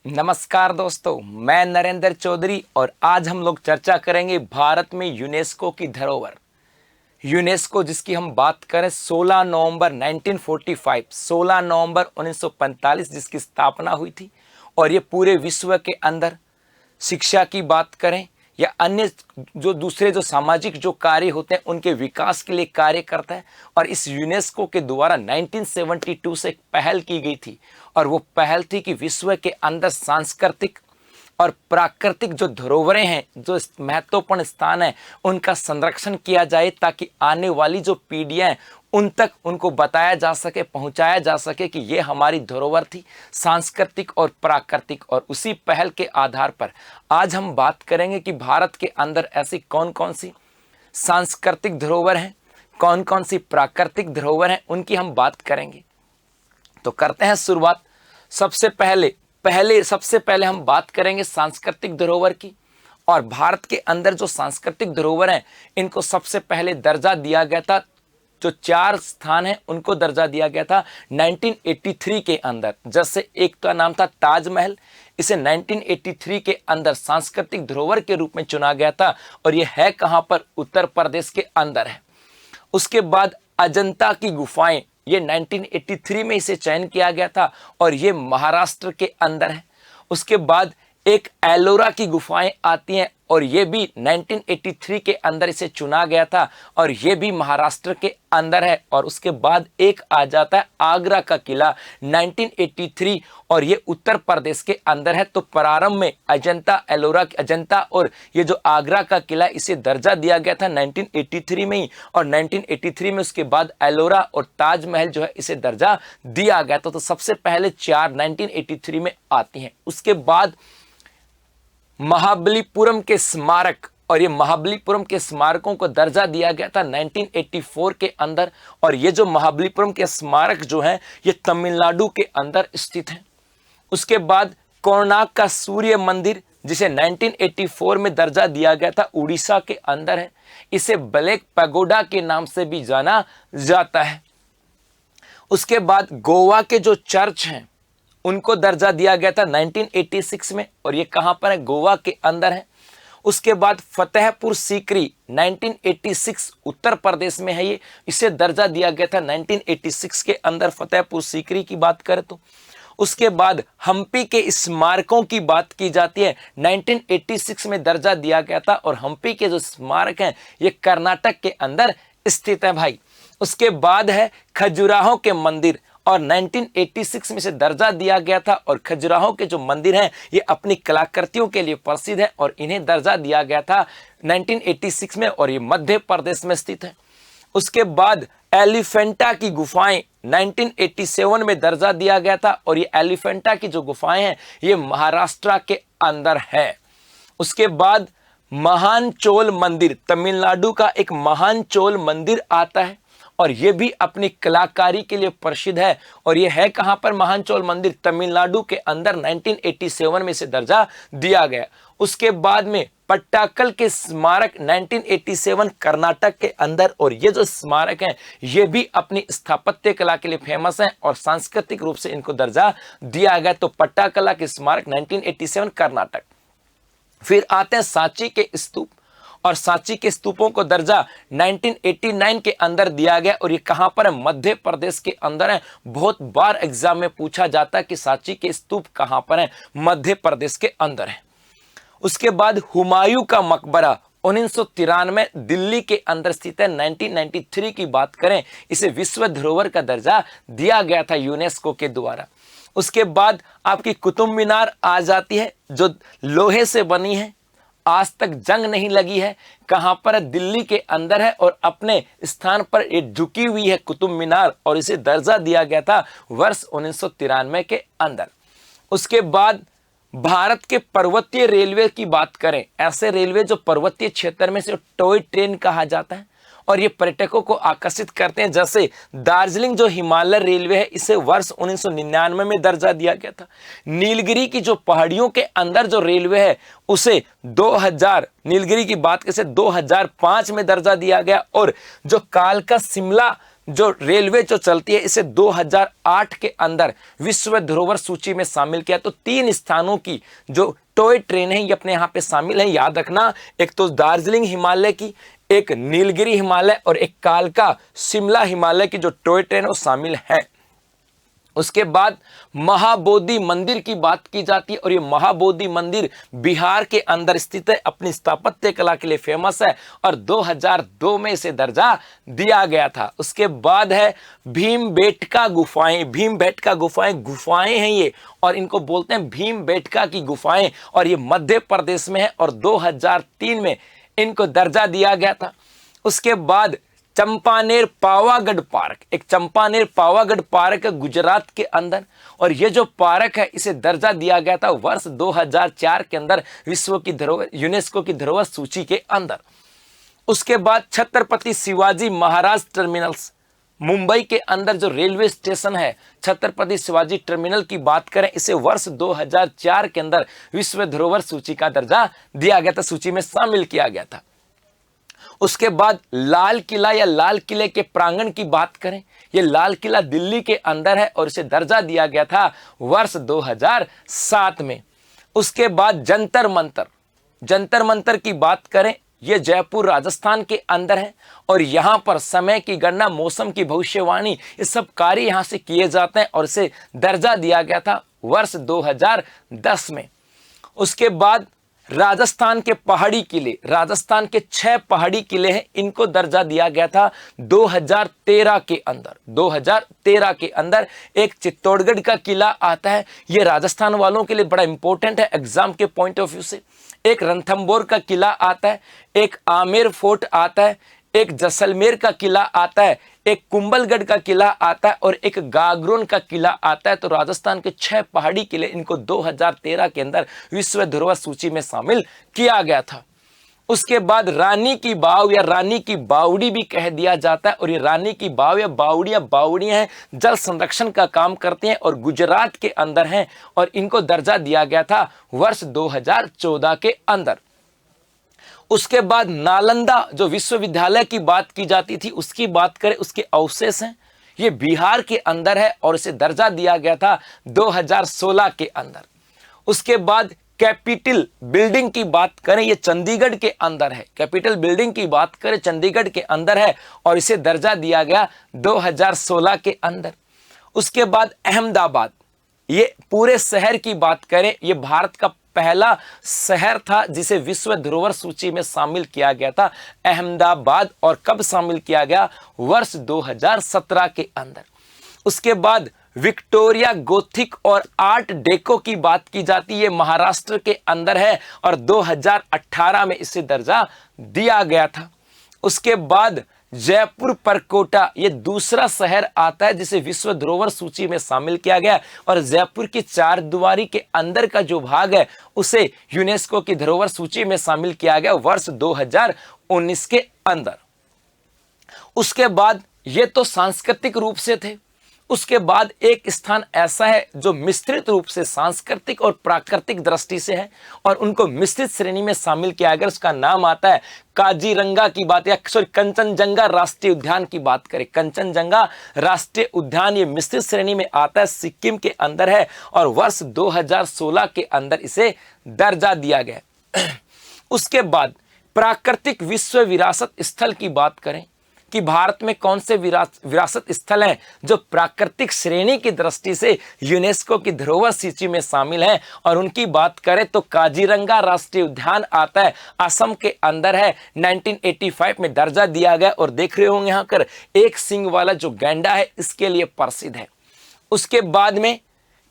नमस्कार दोस्तों, मैं नरेंद्र चौधरी और आज हम लोग चर्चा करेंगे भारत में यूनेस्को की धरोहर। यूनेस्को जिसकी हम बात करें 16 नवंबर 1945, 16 नवंबर 1945 जिसकी स्थापना हुई थी और ये पूरे विश्व के अंदर शिक्षा की बात करें या अन्य जो दूसरे जो सामाजिक जो कार्य होते हैं उनके विकास के लिए कार्य करता है। और इस यूनेस्को के द्वारा 1972 से एक पहल की गई थी और वो पहल थी कि विश्व के अंदर सांस्कृतिक और प्राकृतिक जो धरोहरें हैं, जो महत्वपूर्ण स्थान है, उनका संरक्षण किया जाए ताकि आने वाली जो पीढ़ियां हैं उन तक उनको बताया जा सके, पहुंचाया जा सके कि ये हमारी धरोहर थी सांस्कृतिक और प्राकृतिक। और उसी पहल के आधार पर आज हम बात करेंगे कि भारत के अंदर ऐसी कौन कौन सी सांस्कृतिक धरोहर हैं, कौन कौन सी प्राकृतिक धरोहर हैं, उनकी हम बात करेंगे। तो करते हैं शुरुआत। सबसे पहले हम बात करेंगे सांस्कृतिक धरोहर की। और भारत के अंदर जो सांस्कृतिक धरोहर हैं इनको सबसे पहले दर्जा दिया गया था, जो 4 स्थान हैं उनको दर्जा दिया गया था 1983 के अंदर। जैसे एक का नाम था ताजमहल, इसे 1983 के अंदर सांस्कृतिक धरोहर के रूप में चुना गया था और यह है कहां पर, उत्तर प्रदेश के अंदर है। उसके बाद अजंता की गुफाएं, ये 1983 में इसे चयन किया गया था और ये महाराष्ट्र के अंदर है। उसके बाद एक एलोरा की गुफाएं आती हैं और ये भी 1983 के अंदर इसे चुना गया था और ये भी महाराष्ट्र के अंदर है। और उसके बाद एक आ जाता है आगरा का किला 1983 और ये उत्तर प्रदेश के अंदर है। तो प्रारंभ में अजंता और ये जो आगरा का किला इसे दर्जा दिया गया था 1983 में ही, और 1983 में उसके बाद एलोरा और ताजमहल जो है इसे दर्जा दिया गया था। तो सबसे पहले 4 1983 में आती हैं। उसके बाद महाबलीपुरम के स्मारक, और ये महाबलीपुरम के स्मारकों को दर्जा दिया गया था 1984 के अंदर। और ये जो महाबलीपुरम के स्मारक जो हैं ये तमिलनाडु के अंदर स्थित हैं। उसके बाद कोणार्क का सूर्य मंदिर, जिसे 1984 में दर्जा दिया गया था, उड़ीसा के अंदर है। इसे ब्लैक पैगोडा के नाम से भी जाना जाता है। उसके बाद गोवा के जो चर्च हैं उनको दर्जा दिया गया था 1986 में और ये कहां पर है, गोवा के अंदर है। उसके बाद फतेहपुर सीकरी 1986 उत्तर प्रदेश में है, ये इसे दर्जा दिया गया था 1986 के अंदर, फतेहपुर सीकरी की बात करें तो। उसके बाद हम्पी के स्मारकों की बात की जाती है, 1986 में दर्जा दिया गया था और हम्पी के जो स्मारक हैं ये कर्नाटक के अंदर स्थित है भाई। उसके बाद है खजुराहो के मंदिर और 1986 में से दर्जा दिया गया था और खजुराहो के जो मंदिर हैं ये अपनी कलाकृतियों के लिए प्रसिद्ध है और इन्हें दर्जा दिया गया था 1986 में और ये मध्य प्रदेश में स्थित है। उसके बाद एलिफेंटा की गुफाएं 1987 में दर्जा दिया गया था और ये एलिफेंटा की जो गुफाएं हैं ये महाराष्ट्र के अंदर है। उसके बाद महान चोल मंदिर, तमिलनाडु का एक महान चोल मंदिर आता है और ये भी अपनी कलाकारी के लिए प्रसिद्ध है और ये है कहां पर, महान चोल मंदिर तमिलनाडु के अंदर 1987 में से दर्जा दिया गया। उसके बाद में पट्टाकल के स्मारक 1987 कर्नाटक के अंदर, और ये जो स्मारक हैं ये भी अपनी स्थापत्य कला के लिए फेमस हैं और सांस्कृतिक रूप से इनको दर्जा दिया गया। तो पट्टाकला के स्मारक 1987 कर्नाटक। फिर आते हैं सांची के स्तूप और सांची के स्तूपों को दर्जा 1989 के अंदर दिया गया और ये कहां पर है, मध्य प्रदेश के अंदर है। बहुत बार एग्जाम में पूछा जाता है कि सांची के स्तूप कहां पर है, मध्य प्रदेश के अंदर है। उसके बाद हुमायूं का मकबरा 1993 दिल्ली के अंदर स्थित है। 1993 की बात करें, इसे विश्व धरोहर का दर्जा दिया गया था यूनेस्को के द्वारा। उसके बाद आपकी कुतुब मीनार आ जाती है जो लोहे से बनी है, आज तक जंग नहीं लगी है, कहां पर, दिल्ली के अंदर है और अपने स्थान पर ये झुकी हुई है कुतुब मीनार और इसे दर्जा दिया गया था वर्ष 1993 के अंदर। उसके बाद भारत के पर्वतीय रेलवे की बात करें, ऐसे रेलवे जो पर्वतीय क्षेत्र में से टॉय ट्रेन कहा जाता है और ये पर्यटकों को आकर्षित करते हैं। जैसे दार्जिलिंग जो हिमालय रेलवे है इसे वर्ष 1999 में दर्जा दिया गया था। नीलगिरी की जो पहाड़ियों के अंदर जो रेलवे है उसे 2000, नीलगिरी की बात कैसे 2005 में दर्जा दिया गया। और जो कालका शिमला जो रेलवे जो चलती है इसे 2008 के अंदर विश्व धरोहर सूची में शामिल किया। तो 3 स्थानों की जो टॉय ट्रेन है ये अपने यहाँ पे शामिल है, याद रखना। एक तो दार्जिलिंग हिमालय की, एक नीलगिरी हिमालय और एक कालका शिमला हिमालय की जो टॉय ट्रेन है वो शामिल है। उसके बाद महाबोधि मंदिर की बात की जाती है और ये महाबोधि मंदिर बिहार के अंदर स्थित है, अपनी स्थापत्य कला के लिए फेमस है और 2002 में इसे दर्जा दिया गया था। उसके बाद है भीमबेटका गुफाएं। भीमबेटका गुफाएं हैं ये, और इनको बोलते हैं भीमबेटका की गुफाएं, और ये मध्य प्रदेश में है और 2003 में इनको दर्जा दिया गया था। उसके बाद चंपानेर पावागढ़ पार्क, एक चंपानेर पावागढ़ पार्क है गुजरात के अंदर, और ये जो पार्क है इसे दर्जा दिया गया था वर्ष 2004 के अंदर विश्व की धरोहर यूनेस्को की धरोहर सूची के अंदर। उसके बाद छत्रपति शिवाजी महाराज टर्मिनल्स, मुंबई के अंदर जो रेलवे स्टेशन है छत्रपति शिवाजी टर्मिनल की बात करें, इसे वर्ष 2004 के अंदर विश्व धरोहर सूची का दर्जा दिया गया था, सूची में शामिल किया गया था। उसके बाद लाल किला या लाल किले के प्रांगण की बात करें, ये लाल किला दिल्ली के अंदर है और इसे दर्जा दिया गया था वर्ष 2007 में। उसके बाद जंतर मंतर, जंतर मंतर की बात करें, ये जयपुर राजस्थान के अंदर है और यहाँ पर समय की गणना, मौसम की भविष्यवाणी, ये सब कार्य यहाँ से किए जाते हैं और इसे दर्जा दिया गया था वर्ष 2010 में। उसके बाद राजस्थान के पहाड़ी किले, राजस्थान के 6 पहाड़ी किले हैं, इनको दर्जा दिया गया था 2013 के अंदर। 2013 के अंदर एक चित्तौड़गढ़ का किला आता है, ये राजस्थान वालों के लिए बड़ा इंपॉर्टेंट है एग्जाम के पॉइंट ऑफ व्यू से। एक रणथंबोर का किला आता है, एक आमेर फोर्ट आता है, एक जैसलमेर का किला आता है, एक कुंभलगढ़ का किला आता है और एक गागरोन का किला आता है। तो राजस्थान के 6 पहाड़ी किले, इनको 2013 के अंदर विश्व धरोहर सूची में शामिल किया गया था। उसके बाद रानी की बाव या रानी की बावड़ी भी कह दिया जाता है, और ये रानी की बाव या बावड़ियां हैं, जल संरक्षण का काम करती हैं और गुजरात के अंदर हैं, और इनको दर्जा दिया गया था वर्ष 2014 के अंदर। उसके बाद नालंदा जो विश्वविद्यालय की बात की जाती थी उसकी बात करें, उसके अवशेष हैं, ये बिहार के अंदर है और इसे दर्जा दिया गया था 2016 के अंदर। उसके बाद कैपिटल बिल्डिंग की बात करें, ये चंडीगढ़ के अंदर है, कैपिटल बिल्डिंग की बात करें चंडीगढ़ के अंदर है और इसे दर्जा दिया गया 2016 के अंदर। उसके बाद अहमदाबाद, ये पूरे शहर की बात करें, ये भारत का पहला शहर था जिसे विश्व धरोहर सूची में शामिल किया गया था, अहमदाबाद, और कब शामिल किया गया, वर्ष 2017 के अंदर। उसके बाद विक्टोरिया गोथिक और आर्ट डेको की बात की जाती है, महाराष्ट्र के अंदर है और 2018 में इसे दर्जा दिया गया था। उसके बाद जयपुर परकोटा, ये दूसरा शहर आता है जिसे विश्व धरोहर सूची में शामिल किया गया, और जयपुर की 4 दीवारी के अंदर का जो भाग है उसे यूनेस्को की धरोहर सूची में शामिल किया गया वर्ष 2019 के अंदर। उसके बाद ये तो सांस्कृतिक रूप से थे। उसके बाद एक स्थान ऐसा है जो मिश्रित रूप से सांस्कृतिक और प्राकृतिक दृष्टि से है और उनको मिश्रित श्रेणी में शामिल किया गया, उसका नाम आता है काजीरंगा की बात, या सॉरी कंचनजंगा राष्ट्रीय उद्यान की बात करें, कंचनजंगा राष्ट्रीय उद्यान ये मिश्रित श्रेणी में आता है, सिक्किम के अंदर है और वर्ष 2016 के अंदर इसे दर्जा दिया गया। उसके बाद प्राकृतिक विश्व विरासत स्थल की बात करें कि भारत में कौन से विरासत स्थल हैं जो प्राकृतिक श्रेणी की दृष्टि से यूनेस्को की धरोहर सूची में शामिल हैं, और उनकी बात करें तो काजीरंगा राष्ट्रीय उद्यान आता है, असम के अंदर है, 1985 में दर्जा दिया गया, और देख रहे होंगे यहाँ पर एक सींग वाला जो गैंडा है इसके लिए प्रसिद्ध है। उसके बाद में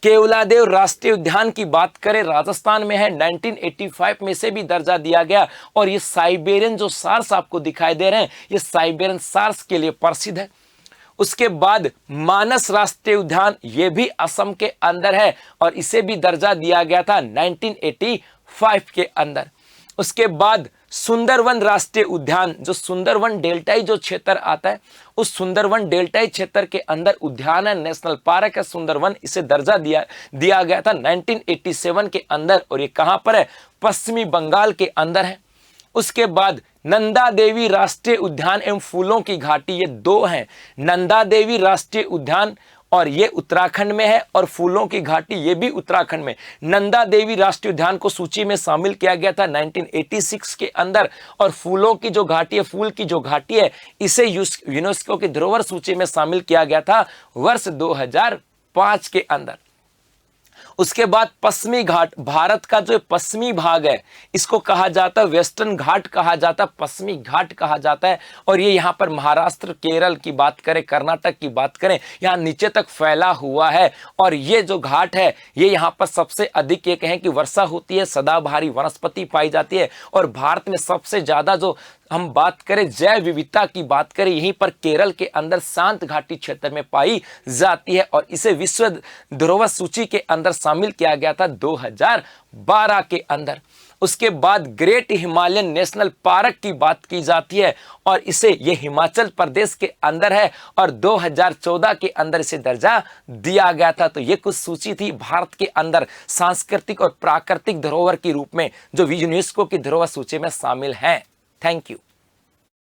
केवलादेव राष्ट्रीय उद्यान की बात करें, राजस्थान में है, 1985 में से भी दर्जा दिया गया, और ये साइबेरियन जो सार्स आपको दिखाई दे रहे हैं ये साइबेरियन सार्स के लिए प्रसिद्ध है। उसके बाद मानस राष्ट्रीय उद्यान, ये भी असम के अंदर है और इसे भी दर्जा दिया गया था 1985 के अंदर। उसके बाद सुंदरवन राष्ट्रीय उद्यान, जो सुंदरवन डेल्टाई जो क्षेत्र आता है उस सुंदरवन डेल्टाई क्षेत्र के अंदर उद्यान है, नेशनल पार्क है सुंदरवन, इसे दर्जा दिया गया था 1987 के अंदर, और ये कहां पर है, पश्चिमी बंगाल के अंदर है। उसके बाद नंदा देवी राष्ट्रीय उद्यान एवं फूलों की घाटी, ये दो हैं, नंदा देवी राष्ट्रीय उद्यान और ये उत्तराखंड में है, और फूलों की घाटी ये भी उत्तराखंड में। नंदा देवी राष्ट्रीय उद्यान को सूची में शामिल किया गया था 1986 के अंदर, और फूलों की जो घाटी है, फूल की जो घाटी है, इसे यूनेस्को की धरोहर सूची में शामिल किया गया था वर्ष 2005 के अंदर। उसके बाद पश्चिमी घाट, भारत का जो पश्चिमी भाग है इसको कहा जाता है वेस्टर्न घाट कहा जाता है, पश्चिमी घाट कहा जाता है, और ये यहाँ पर महाराष्ट्र, केरल की बात करें, कर्नाटक की बात करें, यहाँ नीचे तक फैला हुआ है। और ये जो घाट है ये यहाँ पर सबसे अधिक ये कहें कि वर्षा होती है, सदाबहारी वनस्पति पाई जाती है, और भारत में सबसे ज्यादा जो हम बात करें जैव विविधता की बात करें, यहीं पर केरल के अंदर शांत घाटी क्षेत्र में पाई जाती है, और इसे विश्व धरोहर सूची के अंदर शामिल किया गया था 2012 के अंदर। उसके बाद ग्रेट हिमालयन नेशनल पार्क की बात की जाती है, और इसे ये हिमाचल प्रदेश के अंदर है, और 2014 के अंदर इसे दर्जा दिया गया था। तो ये कुछ सूची थी भारत के अंदर सांस्कृतिक और प्राकृतिक धरोहर के रूप में जो यूनेस्को की धरोहर सूची में शामिल है। Thank you.